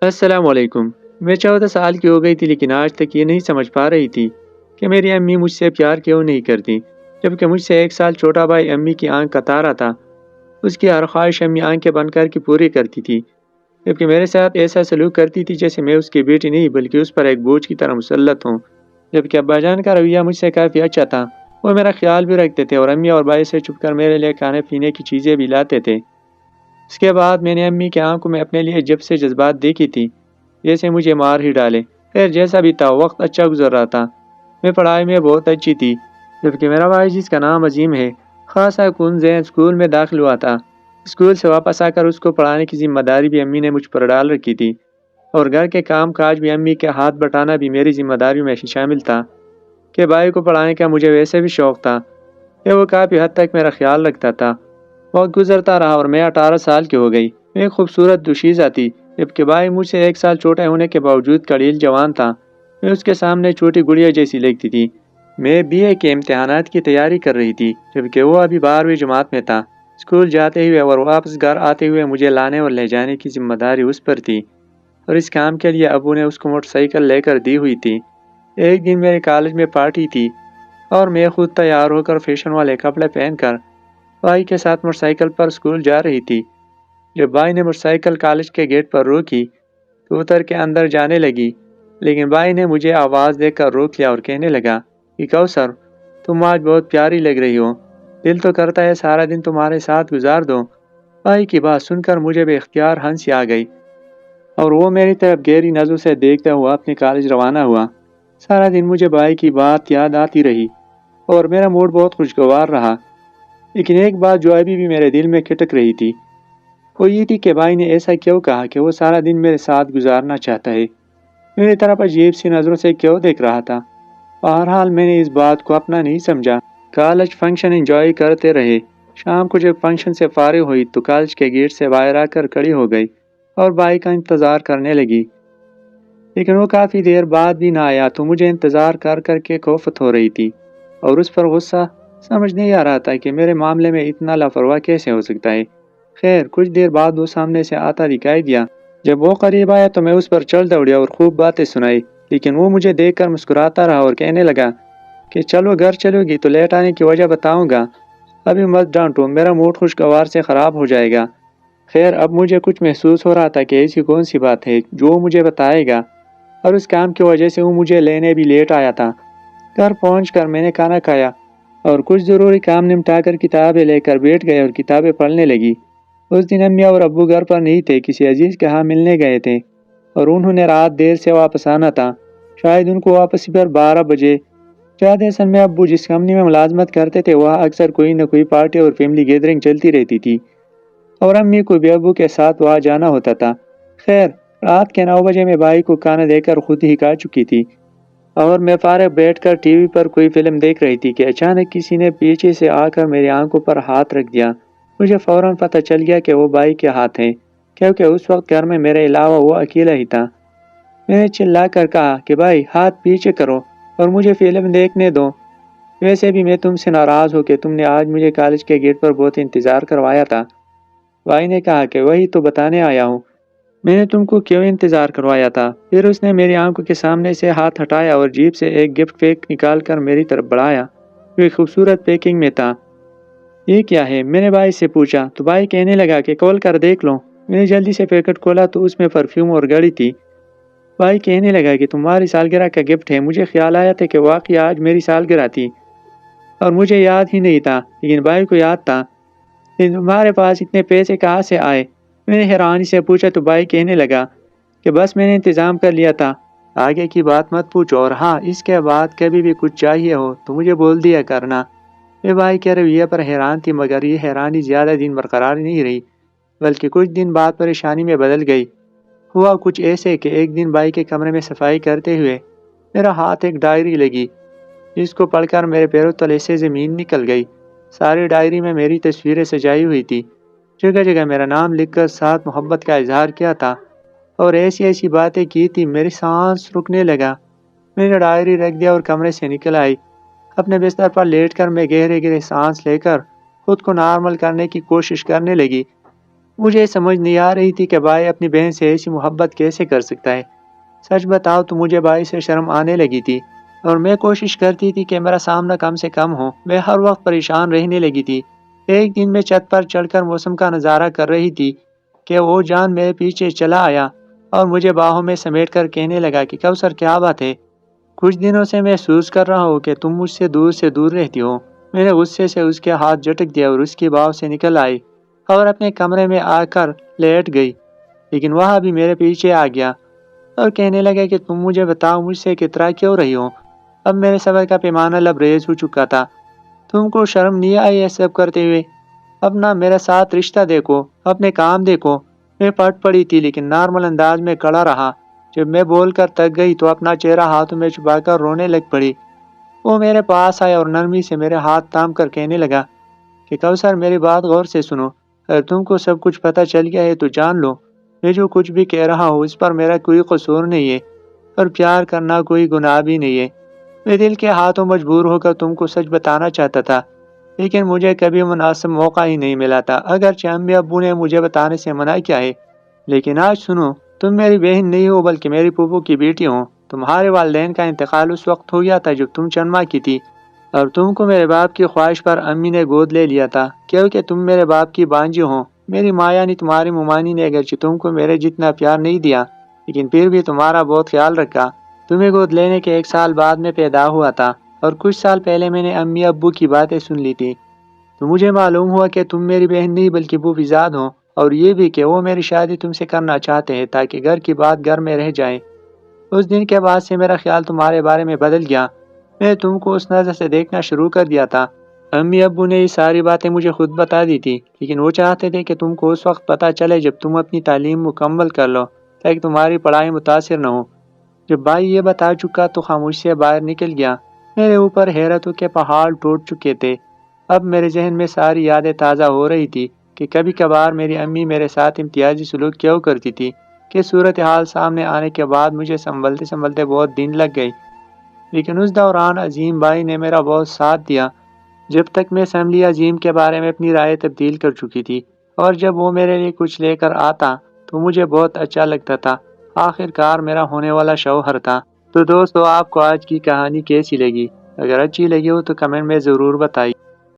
السلام علیکم۔ میں 14 سال کی ہو گئی تھی لیکن آج تک یہ نہیں سمجھ پا رہی تھی کہ میری امی مجھ سے پیار کیوں نہیں کرتی، جبکہ مجھ سے 1 سال چھوٹا بھائی امی کی آنکھ کا تارا تھا۔ اس کی ہر خواہش امی آنکھیں بند کر کے پوری کرتی تھی، جبکہ میرے ساتھ ایسا سلوک کرتی تھی جیسے میں اس کی بیٹی نہیں بلکہ اس پر ایک بوجھ کی طرح مسلط ہوں۔ جبکہ ابا جان کا رویہ مجھ سے کافی اچھا تھا، وہ میرا خیال بھی رکھتے تھے اور امی اور بھائی سے چھپ کر میرے لیے کھانے پینے کی چیزیں بھی لاتے تھے۔ اس کے بعد میں نے امی کی آنکھوں میں اپنے لیے جب سے جذبات دیکھی تھی جیسے مجھے مار ہی ڈالے۔ خیر جیسا بھی تھا وقت اچھا گزر رہا تھا، میں پڑھائی میں بہت اچھی تھی، جبکہ میرا بھائی جس کا نام عظیم ہے خاصا کن ذہن اسکول میں داخل ہوا تھا۔ اسکول سے واپس آ کر اس کو پڑھانے کی ذمہ داری بھی امی نے مجھ پر ڈال رکھی تھی، اور گھر کے کام کاج بھی امی کے ہاتھ بٹانا بھی میری ذمہ داریوں میں شامل تھا۔ کہ بھائی کو پڑھانے کا مجھے ویسے بھی شوق تھا کہ وہ کافی حد تک میرا خیال رکھتا تھا۔ وقت گزرتا رہا اور میں 18 سال کی ہو گئی۔ میں ایک خوبصورت دوشیزہ تھی، جبکہ بھائی مجھ سے 1 سال چھوٹا ہونے کے باوجود قلیل جوان تھا۔ میں اس کے سامنے چھوٹی گڑیا جیسی لگتی تھی۔ میں BA کے امتحانات کی تیاری کر رہی تھی، جبکہ وہ ابھی 12ویں جماعت میں تھا۔ اسکول جاتے ہوئے اور واپس گھر آتے ہوئے مجھے لانے اور لے جانے کی ذمہ داری اس پر تھی، اور اس کام کے لیے ابو نے اس کو موٹر سائیکل لے کر دی ہوئی تھی۔ ایک دن میرے کالج میں پارٹی تھی اور میں خود تیار ہو کر فیشن والے کپڑے پہن کر بھائی کے ساتھ موٹر سائیکل پر اسکول جا رہی تھی۔ جب بھائی نے موٹر سائیکل کالج کے گیٹ پر روکی تو اتر کے اندر جانے لگی، لیکن بھائی نے مجھے آواز دے کر روک لیا اور کہنے لگا کہ کوثر، تم آج بہت پیاری لگ رہی ہو، دل تو کرتا ہے سارا دن تمہارے ساتھ گزار دو۔ بھائی کی بات سن کر مجھے بے اختیار ہنسی آ گئی اور وہ میری طرف گہری نظروں سے دیکھتا ہوا اپنے کالج روانہ ہوا۔ سارا دن مجھے بھائی کی بات یاد آتی رہی اور میرا موڈ بہت خوشگوار رہا، لیکن ایک بات جو ابھی بھی میرے دل میں کھٹک رہی تھی وہ یہ تھی کہ بھائی نے ایسا کیوں کہا کہ وہ سارا دن میرے ساتھ گزارنا چاہتا ہے، میری طرف عجیب سی نظروں سے کیوں دیکھ رہا تھا۔ بہرحال میں نے اس بات کو اپنا نہیں سمجھا۔ کالج فنکشن انجوائے کرتے رہے۔ شام کو جب فنکشن سے فارغ ہوئی تو کالج کے گیٹ سے باہر آ کر کھڑی ہو گئی اور بھائی کا انتظار کرنے لگی، لیکن وہ کافی دیر بعد بھی نہ آیا تو مجھے انتظار کر کر کے کوفت ہو رہی تھی اور اس پر غصہ۔ سمجھ نہیں آ رہا تھا کہ میرے معاملے میں اتنا لاپرواہ کیسے ہو سکتا ہے۔ خیر کچھ دیر بعد وہ سامنے سے آتا دکھائی دیا۔ جب وہ قریب آیا تو میں اس پر چڑھ دوڑیا اور خوب باتیں سنائی، لیکن وہ مجھے دیکھ کر مسکراتا رہا اور کہنے لگا کہ چلو گھر چلو گی تو لیٹ آنے کی وجہ بتاؤں گا، ابھی مت ڈانٹو، میرا موڈ خوشگوار سے خراب ہو جائے گا۔ خیر اب مجھے کچھ محسوس ہو رہا تھا کہ ایسی کون سی بات ہے جو وہ مجھے بتائے گا، اور اس کام کی وجہ سے وہ مجھے لینے بھی لیٹ آیا تھا۔ گھر پہنچ کر میں نے کھانا کھایا اور کچھ ضروری کام نمٹا کر کتابیں لے کر بیٹھ گئے اور کتابیں پڑھنے لگی۔ اس دن امی اور ابو گھر پر نہیں تھے، کسی عزیز کے ہاں ملنے گئے تھے اور انہوں نے رات دیر سے واپس آنا تھا، شاید ان کو واپسی پر 12 بجے۔ جاد اصل میں ابو جس کمپنی میں ملازمت کرتے تھے وہاں اکثر کوئی نہ کوئی پارٹی اور فیملی گیدرنگ چلتی رہتی تھی، اور امی کو بھی ابو کے ساتھ وہاں جانا ہوتا تھا۔ خیر رات کے 9 بجے میں بھائی کو کھانا دے کر خود ہی کھا چکی تھی اور میں فارغ بیٹھ کر ٹی وی پر کوئی فلم دیکھ رہی تھی کہ اچانک کسی نے پیچھے سے آ کر میری آنکھوں پر ہاتھ رکھ دیا۔ مجھے فوراً پتہ چل گیا کہ وہ بھائی کے ہاتھ ہیں، کیونکہ اس وقت گھر میں میرے علاوہ وہ اکیلا ہی تھا۔ میں نے چلا کر کہا کہ بھائی ہاتھ پیچھے کرو اور مجھے فلم دیکھنے دو، ویسے بھی میں تم سے ناراض ہوں کہ تم نے آج مجھے کالج کے گیٹ پر بہت انتظار کروایا تھا۔ بھائی نے کہا کہ وہی تو بتانے آیا ہوں، میں نے تم کو کیوں انتظار کروایا تھا۔ پھر اس نے میری آنکھوں کے سامنے سے ہاتھ ہٹایا اور جیب سے ایک گفٹ پیک نکال کر میری طرف بڑھایا، جو ایک خوبصورت پیکنگ میں تھا۔ یہ کیا ہے؟ میں نے بھائی سے پوچھا تو بھائی کہنے لگا کہ کھول کر دیکھ لو۔ میں نے جلدی سے پیکٹ کھولا تو اس میں پرفیوم اور گھڑی تھی۔ بھائی کہنے لگا کہ تمہاری سالگرہ کا گفٹ ہے۔ مجھے خیال آیا تھا کہ واقعی آج میری سالگرہ تھی اور مجھے یاد ہی نہیں تھا، لیکن بھائی کو یاد تھا۔ لیکن تمہارے پاس اتنے پیسے کہاں سے آئے؟ میں نے حیرانی سے پوچھا تو بھائی کہنے لگا کہ بس میں نے انتظام کر لیا تھا، آگے کی بات مت پوچھو، اور ہاں اس کے بعد کبھی بھی کچھ چاہیے ہو تو مجھے بول دیا کرنا۔ میں بھائی کے رویے پر حیران تھی، مگر یہ حیرانی زیادہ دن برقرار نہیں رہی، بلکہ کچھ دن بعد پریشانی میں بدل گئی۔ ہوا کچھ ایسے کہ ایک دن بھائی کے کمرے میں صفائی کرتے ہوئے میرا ہاتھ ایک ڈائری لگی، جس کو پڑھ کر میرے پیروں تلے سے زمین نکل گئی۔ ساری ڈائری میں میری تصویریں سجائی ہوئی تھی، جگہ جگہ میرا نام لکھ کر ساتھ محبت کا اظہار کیا تھا اور ایسی ایسی باتیں کی تھی، میری سانس رکنے لگا۔ میں نے ڈائری رکھ دیا اور کمرے سے نکل آئی۔ اپنے بستر پر لیٹ کر میں گہرے گہرے سانس لے کر خود کو نارمل کرنے کی کوشش کرنے لگی۔ مجھے سمجھ نہیں آ رہی تھی کہ بھائی اپنی بہن سے ایسی محبت کیسے کر سکتا ہے۔ سچ بتاؤ تو مجھے بھائی سے شرم آنے لگی تھی اور میں کوشش کرتی تھی کہ میرا سامنا کم سے کم ہو۔ میں ہر وقت پریشان رہنے لگی تھی۔ ایک دن میں چھت پر چڑھ کر موسم کا نظارہ کر رہی تھی کہ وہ جان میرے پیچھے چلا آیا اور مجھے باہوں میں سمیٹ کر کہنے لگا کہ کوثر کیا بات ہے؟ کچھ دنوں سے محسوس کر رہا ہوں کہ تم مجھ سے دور رہتی ہو۔ میں نے غصے سے اس کے ہاتھ جھٹک دیا اور اس کی باہوں سے نکل آئی اور اپنے کمرے میں آ کر لیٹ گئی، لیکن وہاں بھی میرے پیچھے آ گیا اور کہنے لگا کہ تم مجھے بتاؤ مجھ سے کترا کیوں رہی ہو؟ اب میرے صبر کا پیمانہ لبریز ہو چکا تھا۔ تم کو شرم نہیں آئی یہ سب کرتے ہوئے؟ اپنا میرے ساتھ رشتہ دیکھو، اپنے کام دیکھو۔ میں پھٹ پڑی تھی لیکن نارمل انداز میں کھڑا رہا۔ جب میں بول کر تک گئی تو اپنا چہرہ ہاتھوں میں چھپا کر رونے لگ پڑی۔ وہ میرے پاس آیا اور نرمی سے میرے ہاتھ تھام کر کہنے لگا کہ کوثر میری بات غور سے سنو۔ اگر تم کو سب کچھ پتہ چل گیا ہے تو جان لو میں جو کچھ بھی کہہ رہا ہوں اس پر میرا کوئی قصور نہیں ہے اور پیار کرنا کوئی گناہ بھی نہیں ہے۔ میں دل کے ہاتھوں مجبور ہو کر تم کو سچ بتانا چاہتا تھا، لیکن مجھے کبھی مناسب موقع ہی نہیں ملا تھا۔ اگرچہ امی ابو نے مجھے بتانے سے منع کیا ہے، لیکن آج سنو، تم میری بہن نہیں ہو بلکہ میری پھوپھو کی بیٹی ہو۔ تمہارے والدین کا انتقال اس وقت ہو گیا تھا جب تم چند ماہ کی تھی اور تم کو میرے باپ کی خواہش پر امی نے گود لے لیا تھا کیونکہ تم میرے باپ کی بانجی ہو۔ میری ماں یعنی تمہاری ممانی نے اگرچہ تم کو میرے جتنا پیار نہیں دیا لیکن پھر بھی تمہارا بہت خیال رکھا۔ تمہیں گود لینے کے 1 سال بعد میں پیدا ہوا تھا اور کچھ سال پہلے میں نے امی ابو کی باتیں سن لی تھی تو مجھے معلوم ہوا کہ تم میری بہن نہیں بلکہ پھوپھی زاد ہو، اور یہ بھی کہ وہ میری شادی تم سے کرنا چاہتے ہیں تاکہ گھر کی بات گھر میں رہ جائے۔ اس دن کے بعد سے میرا خیال تمہارے بارے میں بدل گیا۔ میں تم کو اس نظر سے دیکھنا شروع کر دیا تھا۔ امی ابو نے یہ ساری باتیں مجھے خود بتا دی تھی، لیکن وہ چاہتے تھے کہ تم کو اس وقت پتہ چلے جب تم اپنی تعلیم مکمل کر لو تاکہ تمہاری پڑھائی متاثر نہ ہو۔ جب بھائی یہ بتا چکا تو خاموشی سے باہر نکل گیا۔ میرے اوپر حیرتوں کے پہاڑ ٹوٹ چکے تھے۔ اب میرے ذہن میں ساری یادیں تازہ ہو رہی تھی کہ کبھی کبھار میری امی میرے ساتھ امتیازی سلوک کیوں کرتی تھی کہ صورتحال سامنے آنے کے بعد مجھے سنبھلتے بہت دن لگ گئی، لیکن اس دوران عظیم بھائی نے میرا بہت ساتھ دیا۔ جب تک میں اسمبلی عظیم کے بارے میں اپنی رائے تبدیل کر چکی تھی اور جب وہ میرے لیے کچھ لے کر آتا تو مجھے بہت اچھا لگتا تھا۔ آخر کار میرا ہونے والا شوہر تھا۔ تو دوستو، آپ کو آج کی کہانی کیسی لگی؟ اگر اچھی لگی ہو تو کمنٹ میں ضرور بتائیے۔